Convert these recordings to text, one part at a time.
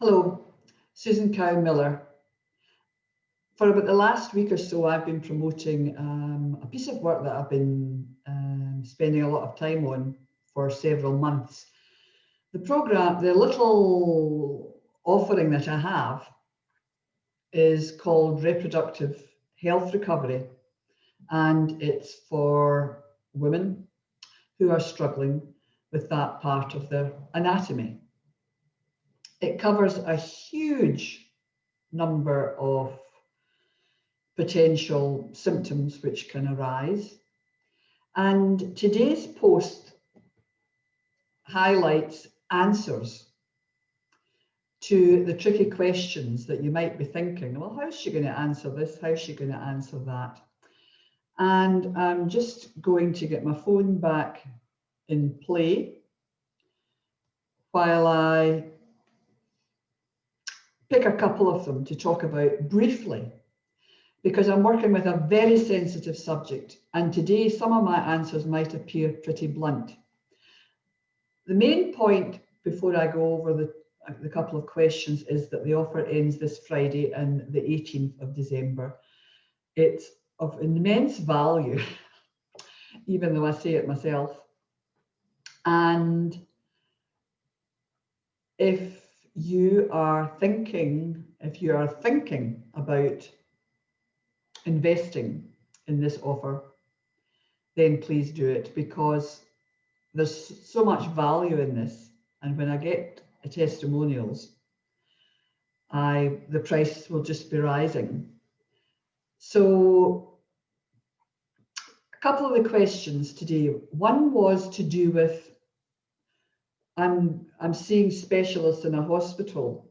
Hello, Susan Cow Miller. For about the last week or so, I've been promoting a piece of work that I've been spending a lot of time on for several months. The program, the little offering that I have is called Reproductive Health Recovery, and it's for women who are struggling with that part of their anatomy. It covers a huge number of potential symptoms which can arise. And today's post highlights answers to the tricky questions that you might be thinking, well, how's she going to answer this? How's she going to answer that? And I'm just going to get my phone back in play while I pick a couple of them to talk about briefly, because I'm working with a very sensitive subject, and today some of my answers might appear pretty blunt. The main point before I go over the couple of questions is that the offer ends this Friday and the 18th of December. It's of immense value, even though I say it myself. And if you are thinking about investing in this offer, then please do it, because there's so much value in this. And when I get testimonials, the price will just be rising. So a couple of the questions today. One was to do with, I'm seeing specialists in a hospital.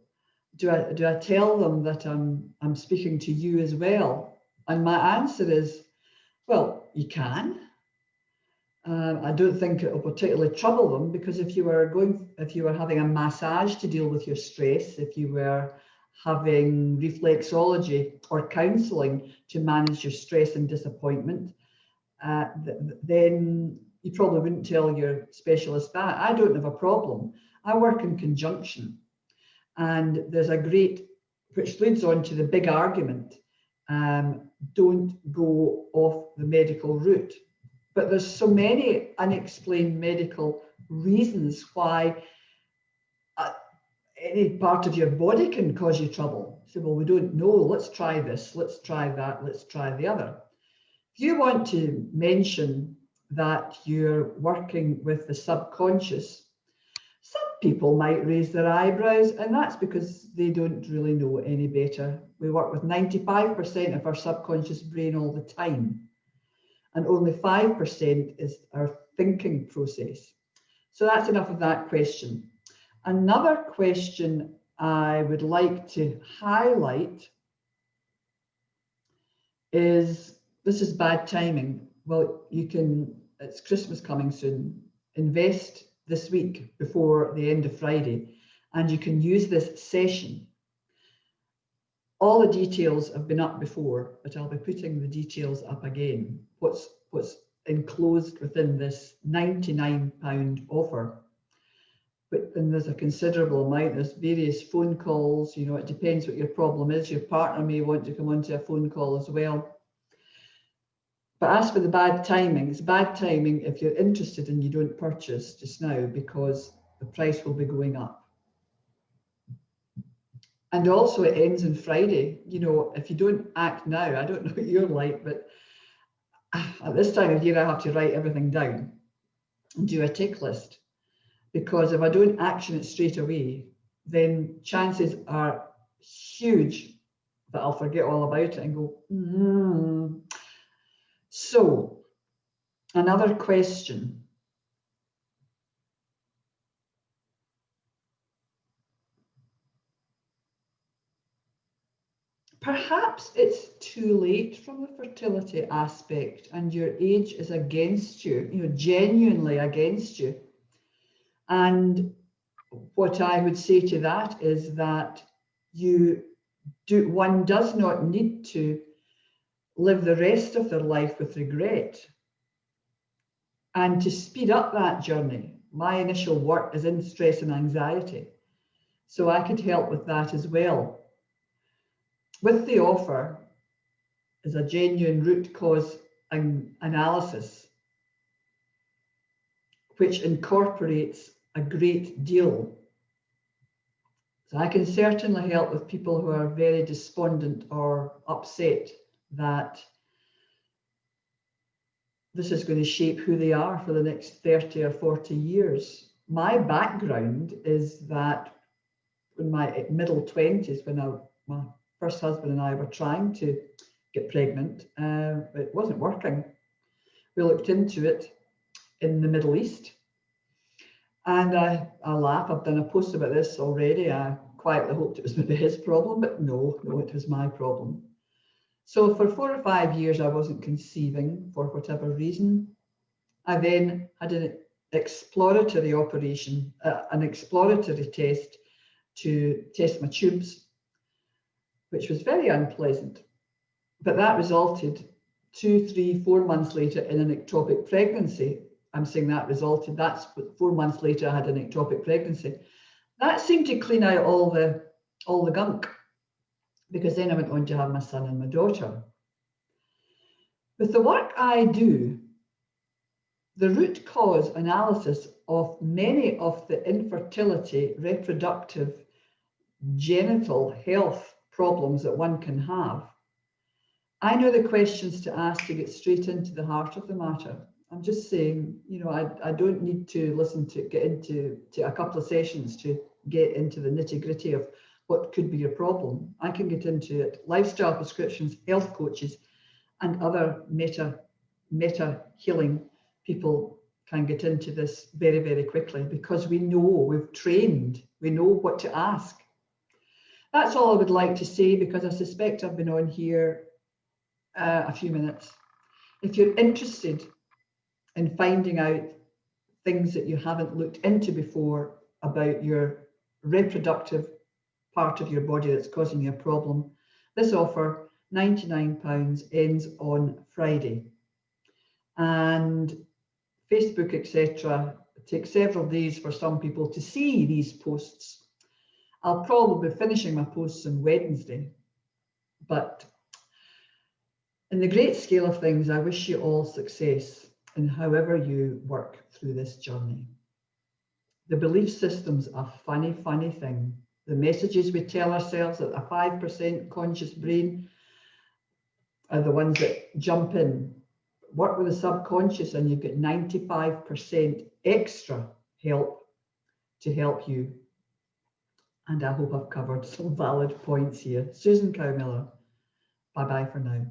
Do I tell them that I'm speaking to you as well? And my answer is, well, you can. I don't think it will particularly trouble them, because if you were having a massage to deal with your stress, if you were having reflexology or counselling to manage your stress and disappointment, then you probably wouldn't tell your specialist that. I don't have a problem. I work in conjunction, and there's a great, which leads on to the big argument, don't go off the medical route. But there's so many unexplained medical reasons why any part of your body can cause you trouble. So, well, we don't know, let's try this, let's try that, let's try the other. If you want to mention that you're working with the subconscious, some people might raise their eyebrows, and that's because they don't really know any better. We work with 95% of our subconscious brain all the time, and only 5% is our thinking process. So that's enough of that question. Another question I would like to highlight is, this is bad timing. Well, it's Christmas coming soon. Invest this week before the end of Friday, and you can use this session. All the details have been up before, but I'll be putting the details up again. What's enclosed within this £99 offer. But then there's a considerable amount. There's various phone calls. You know, it depends what your problem is. Your partner may want to come onto a phone call as well. But as for the bad timing, it's bad timing if you're interested and you don't purchase just now, because the price will be going up. And also it ends on Friday. You know, if you don't act now, I don't know what you're like, but at this time of year, I have to write everything down and do a tick list. Because if I don't action it straight away, then chances are huge that I'll forget all about it and go, So, another question. Perhaps it's too late from the fertility aspect and your age is against you, genuinely against you. And what I would say to that is that one does not need to live the rest of their life with regret. And to speed up that journey, my initial work is in stress and anxiety. So I could help with that as well. With the offer is a genuine root cause analysis, which incorporates a great deal. So I can certainly help with people who are very despondent or upset that this is going to shape who they are for the next 30 or 40 years. My background is that in my middle 20s, when my first husband and I were trying to get pregnant, it wasn't working. We looked into it in the Middle East. And I laugh, I've done a post about this already. I quietly hoped it was maybe his problem, but no, it was my problem. So for 4 or 5 years, I wasn't conceiving for whatever reason. I then had an exploratory operation, an exploratory test to test my tubes, which was very unpleasant. But that resulted 2, 3, 4 months later in an ectopic pregnancy. I'm saying that resulted, that's 4 months later, I had an ectopic pregnancy. That seemed to clean out all the gunk, because then I went on to have my son and my daughter. With the work I do, the root cause analysis of many of the infertility, reproductive, genital health problems that one can have, I know the questions to ask to get straight into the heart of the matter. I'm just saying, I don't need to get into a couple of sessions to get into the nitty-gritty of what could be your problem. I can get into it. Lifestyle prescriptions, health coaches, and other meta healing people can get into this very, very quickly, because we know, we've trained, we know what to ask. That's all I would like to say, because I suspect I've been on here a few minutes. If you're interested in finding out things that you haven't looked into before about your reproductive part of your body that's causing you a problem, this offer, £99, ends on Friday. And Facebook, etc., it takes several days for some people to see these posts. I'll probably be finishing my posts on Wednesday, but in the great scale of things, I wish you all success in however you work through this journey. The belief system's a funny, funny thing. The messages we tell ourselves that a 5% conscious brain are the ones that jump in. Work with the subconscious and you've got 95% extra help to help you. And I hope I've covered some valid points here. Susan Cowmiller, bye-bye for now.